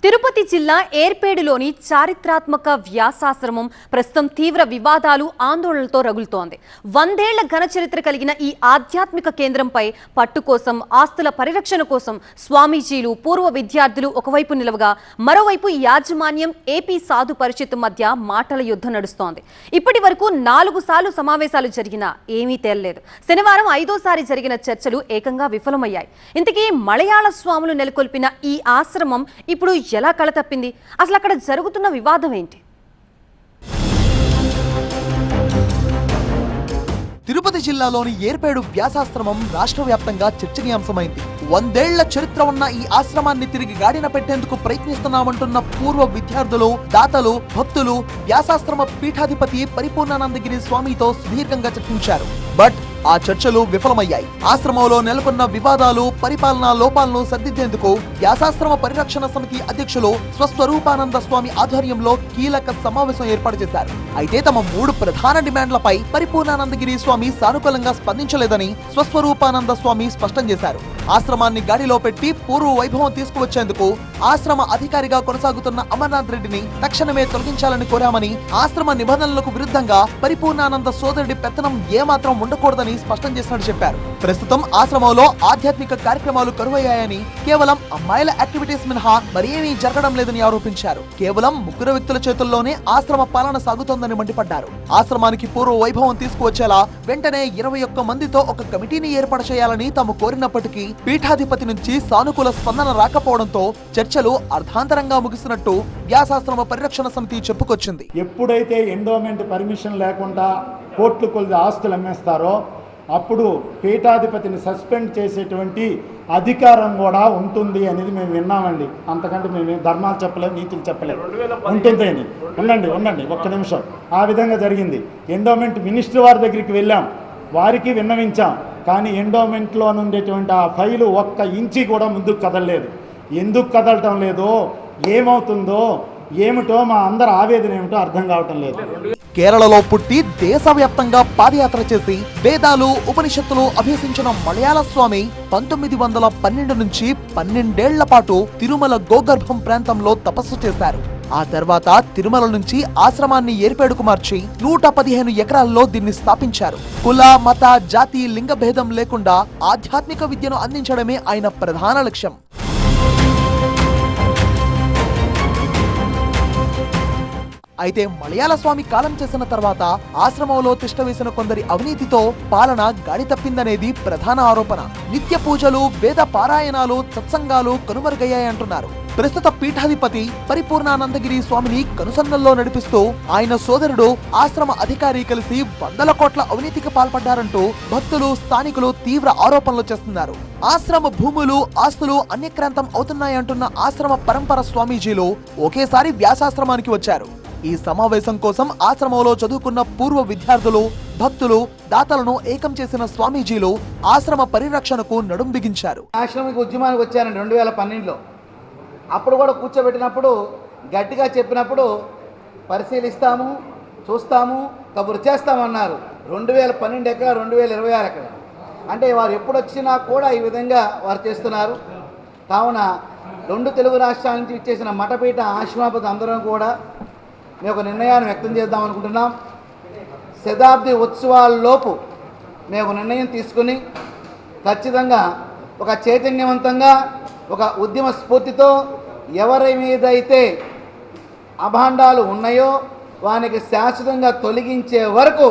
తిరుపతి జిల్లా ఏర్పేడులోని చారిత్రాత్మక వ్యాసాశ్రమం ప్రస్తుతం తీవ్ర వివాదాలు ఆందోళనలతో రగులుతోంది. 100 ఏళ్ల ఘన చరిత్ర కలిగిన ఈ ఆధ్యాత్మిక కేంద్రంపై పట్టు కోసం, ఆస్తుల పరిరక్షణ కోసం స్వామీజీలు, పూర్వ విద్యార్థులు ఒకవైపు నిలవగా, మరోవైపు యాజమాన్యం, ఏపీ సాధు పరిషత్ మధ్య మాటల యుద్ధం నడుస్తోంది. ఇప్పటి వరకు 4 సార్లు సమావేశాలు జరిగినా ఏమీ తేలలేదు. శనివారం 5వ జరిగిన చర్చలు ఏకంగా విఫలమయ్యాయి. ఇంతకీ మలయాళ స్వాములు నెలకొల్పిన ఈ ఆశ్రమం ఇప్పుడు ఎలా కళతప్పింది? అసలు అక్కడ జరుగుతున్న వివాదం ఏంటి? తిరుపతి జిల్లాలోని ఏర్పేడు వ్యాసాశ్రమం రాష్ట్ర వ్యాప్తంగా చర్చనీయాంశమైంది. 100 ఏళ్ల చరిత్ర ఉన్న ఈ ఆశ్రమాన్ని తిరిగి గాడిన పెట్టేందుకు ప్రయత్నిస్తున్నామంటున్న పూర్వ విద్యార్థులు, దాతలు, భక్తులు వ్యాసాశ్రమ పీఠాధిపతి పరిపూర్ణానందగిరి స్వామితో సుదీర్ఘంగా చర్చించారు. బట్ ఆ చర్చలు విఫలమయ్యాయి. ఆశ్రమంలో నెలకొన్న వివాదాలు, పరిపాలనా లోపాలను సరిదిద్దేందుకు వ్యాసాశ్రమ పరిరక్షణ సమితి అధ్యక్షులు స్వస్వరూపానంద స్వామి ఆధ్వర్యంలో కీలక సమావేశం ఏర్పాటు చేశారు. అయితే తమ 3 ప్రధాన డిమాండ్లపై పరిపూర్ణానందగిరి స్వామి సానుకూలంగా స్పందించలేదని స్వస్వరూపానంద స్వామి స్పష్టం చేశారు. ఆశ్రమాన్ని గాడిలో పెట్టి పూర్వ వైభవం తీసుకువచ్చేందుకు ఆశ్రమ అధికారిగా కొనసాగుతున్న అమర్నాథ్ రెడ్డిని తక్షణమే తొలగించాలని కోరామని, ఆశ్రమ నిబంధనలకు విరుద్ధంగా పరిపూర్ణానంద సోదరుడి పెత్తనం ఏమాత్రం ఉండకూడదని స్పష్టం చేసినట్టు చెప్పారు. ప్రస్తుతం ఆశ్రమంలో ఆధ్యాత్మిక కార్యక్రమాలు కరువయ్యాయని, కేవలం అమ్మాయిల యాక్టివిటీస్ మినహా మరేమీ జరగడం లేదని ఆరోపించారు. కేవలం 3 వ్యక్తుల చేతుల్లోనే ఆశ్రమ పాలన సాగుతోందని మండిపడ్డారు. ఆశ్రమానికి పూర్వ వైభవం తీసుకువచ్చేలా వెంటనే 21 మందితో ఒక కమిటీని ఏర్పాటు చేయాలని తాము కోరినప్పటికీ పీఠాధిపతి నుంచి సానుకూల స్పందన రాకపోవడంతో చర్చలు అర్ధాంతరంగా ముగిసినట్టు వ్యాసాశ్రమ పరిరక్షణ సమితి చెప్పుకొచ్చింది. ఎప్పుడైతే ఎండోమెంట్ పర్మిషన్ లేకుండా కోట్ల కొద్ది ఆస్తులు అమ్మేస్తారో అప్పుడు పీఠాధిపతిని సస్పెండ్ చేసేటువంటి అధికారం కూడా ఉంటుంది అనేది మేము విన్నామండి. అంతకంటే మేము ధర్మాలు చెప్పలేము, నీతులు చెప్పలేము. ఉంటుంది అని ఉండండి ఒక్క నిమిషం. ఆ విధంగా జరిగింది. ఎండోమెంట్ మినిస్టర్ వారి దగ్గరికి వెళ్ళాం, వారికి విన్నవించాం. కానీ ఎండోమెంట్లో ఉండేటువంటి ఆ ఫైలు 1 ఇంచి కూడా ముందుకు కదలలేదు. ఎందుకు కదలటం లేదో, ఏమవుతుందో ఏమిటో మా అందరి ఆవేదన ఏమిటో అర్థం కావటం లేదు. కేరళలో పుట్టి దేశవ్యాప్తంగా పాదయాత్ర చేసి వేదాలు, ఉపనిషత్తులు అభ్యసించిన మలయాళ స్వామి 1912 నుంచి 12 ఏళ్ల పాటు తిరుమల గోగర్భం ప్రాంతంలో తపస్సు చేశారు. ఆ తర్వాత తిరుమల నుంచి ఆశ్రమాన్ని ఏర్పేడుకు మార్చి 115 ఎకరాల్లో దీన్ని స్థాపించారు. కుల, మత, జాతి, లింగ భేదం లేకుండా ఆధ్యాత్మిక విద్యను అందించడమే ఆయన ప్రధాన లక్ష్యం. అయితే మలయాళ స్వామి కాలం చేసిన తర్వాత ఆశ్రమంలో తిష్టవేసిన కొందరి అవినీతితో పాలన గాడి తప్పిందనేది ప్రధాన ఆరోపణ. నిత్య పూజలు, వేద పారాయణాలు, సత్సంగాలు కనుమరుగయ్యాయంటున్నారు. ప్రస్తుత పీఠాధిపతి పరిపూర్ణానందగిరి స్వామిని కనుసన్నల్లో నడిపిస్తూ ఆయన సోదరుడు, ఆశ్రమ అధికారి కలిసి 100 కోట్ల అవినీతికి పాల్పడ్డారంటూ భక్తులు, స్థానికులు తీవ్ర ఆరోపణలు చేస్తున్నారు. ఆశ్రమ భూములు, ఆస్తులు అన్యక్రాంతం అవుతున్నాయంటున్న ఆశ్రమ పరంపర స్వామీజీలు ఒకేసారి వ్యాసాశ్రమానికి వచ్చారు. ఈ సమావేశం కోసం ఆశ్రమంలో చదువుకున్న పూర్వ విద్యార్థులు, భక్తులు, దాతలను ఏకం చేసిన స్వామీజీలు ఆశ్రమ పరిరక్షణకు నడుం బిగించారు. ఆశ్రమానికి ఉద్యమానికి వచ్చారండి 2012లో. అప్పుడు కూడా కూర్చోబెట్టినప్పుడు గట్టిగా చెప్పినప్పుడు పరిశీలిస్తాము, చూస్తాము, కబురు చేస్తామన్నారు. 2012 ఎకరా, 2026 ఎకరా. అంటే వారు ఎప్పుడు వచ్చినా కూడా ఈ విధంగా వారు చేస్తున్నారు. కావున 2 తెలుగు రాష్ట్రాల నుంచి ఇచ్చేసిన మఠపీఠ ఆశ్రమాపతి అందరం కూడా మేము ఒక నిర్ణయాన్ని వ్యక్తం చేద్దాం అనుకుంటున్నాం. శతాబ్ది ఉత్సవాల్లోపు మేము ఒక నిర్ణయం తీసుకుని ఖచ్చితంగా ఒక చైతన్యవంతంగా, ఒక ఉద్యమ స్ఫూర్తితో ఎవరి మీదైతే అభాండాలు ఉన్నాయో వానికి శాశ్వతంగా తొలగించే వరకు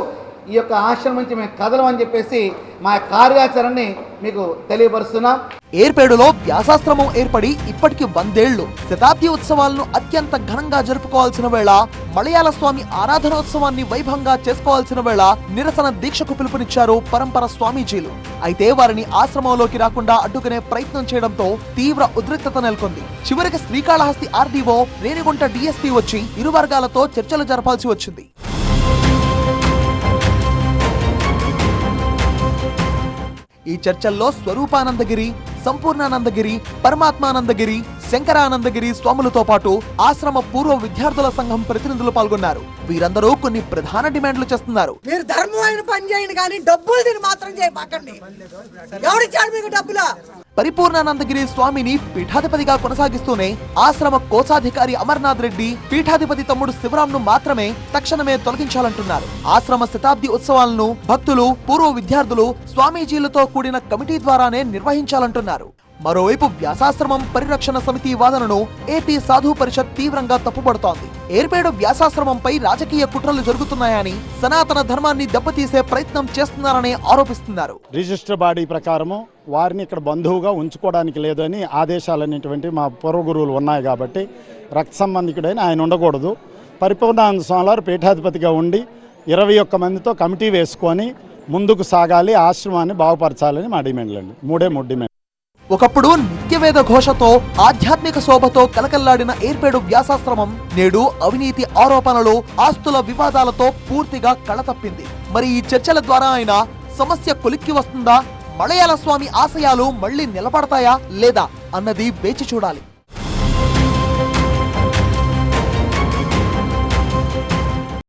ఈ యొక్క ఆశ్రమం నుంచి మేము కదలమని చెప్పేసి మా కార్యాచరణని మీకు తెలియపరుస్తున్నాం. ఏర్పేడులో వ్యాసాశ్రమం ఏర్పడి ఇప్పటికి 100 ఏళ్లు. శతాబ్ది ఉత్సవాలను అత్యంత ఘనంగా జరుపుకోవాల్సిన వేళ, మలయాళ స్వామి ఆరాధనోత్సవాన్ని వైభవంగా చేసుకోవాల్సిన వేళ నిరసన దీక్షకు పిలుపునిచ్చారు పరంపర స్వామీజీలు. అయితే వారిని ఆశ్రమంలోకి రాకుండా అడ్డుకునే ప్రయత్నం చేయడంతో తీవ్ర ఉద్రిక్తత నెలకొంది. చివరికి శ్రీకాళహస్తి ఆర్డీఓ, రేణిగుంట డీఎస్పీ వచ్చి ఇరు వర్గాలతో చర్చలు జరపాల్సి వచ్చింది. ఈ చర్చల్లో స్వరూపానందగిరి, సంపూర్ణానందగిరి, పరమాత్మానందగిరి, శంకరానందగిరి స్వాములతో పాటు ఆశ్రమ పూర్వ విద్యార్థుల సంఘం ప్రతినిధులు పాల్గొన్నారు. వీరందరూ కొన్ని ప్రధాన డిమాండ్లు చేస్తున్నారు. మీరు ధర్మమైన పని చేయండి, కానీ డబ్బులు దీన్ని మాత్రం చేయకండి. ఎవరిచ్చాడు మీకు డబ్బులు? పరిపూర్ణానందగిరి స్వామిని పీఠాధిపతిగా కొనసాగిస్తూనే ఆశ్రమ కోశాధికారి అమర్నాథ్ రెడ్డి పీఠాధిపతి తమ్ముడు శివరాంను మాత్రమే తక్షణమే తొలగించాలంటున్నారు. ఆశ్రమ శతాబ్ది ఉత్సవాలను భక్తులు, పూర్వ విద్యార్థులు, స్వామీజీలతో కూడిన కమిటీ ద్వారానే నిర్వహించాలంటున్నారు. మరోవైపు వ్యాసాశ్రమం పరిరక్షణ సమితి వాదనను ఏపీ సాధు పరిషత్ తీవ్రంగా తప్పుపడుతోంది. ఏర్పేడు వ్యాసాశ్రమంపై రాజకీయ కుట్రలు జరుగుతున్నాయని, సనాతన ధర్మాన్ని దెబ్బతీసే ప్రయత్నం చేస్తున్నారని ఆరోపిస్తున్నారు. రిజిస్టర్ బాడీ ప్రకారము వారిని ఇక్కడ బంధువుగా ఉంచుకోవడానికి లేదని ఆదేశాలనేటువంటి మా పూర్వ గురువులు ఉన్నాయి కాబట్టి రక్త సంబంధికుడైన ఆయన ఉండకూడదు. పరిపూర్ణానంద స్వామి వారు పీఠాధిపతిగా ఉండి 21 మందితో కమిటీ వేసుకొని ముందుకు సాగాలి, ఆశ్రమాన్ని బాగుపరచాలని మా డిమాండ్లండి. 3 డిమాండ్. ఒకప్పుడు నిత్యవేద ఘోషతో, ఆధ్యాత్మిక శోభతో కలకల్లాడిన ఏర్పేడు వ్యాసాశ్రమం నేడు అవినీతి ఆరోపణలు, ఆస్తుల వివాదాలతో పూర్తిగా కళతప్పింది. మరి ఈ చర్చల ద్వారా ఆయన సమస్య కొలిక్కి వస్తుందా? మలయాళ స్వామి ఆశయాలు మళ్లీ నిలబడతాయా లేదా అన్నది వేచి చూడాలి.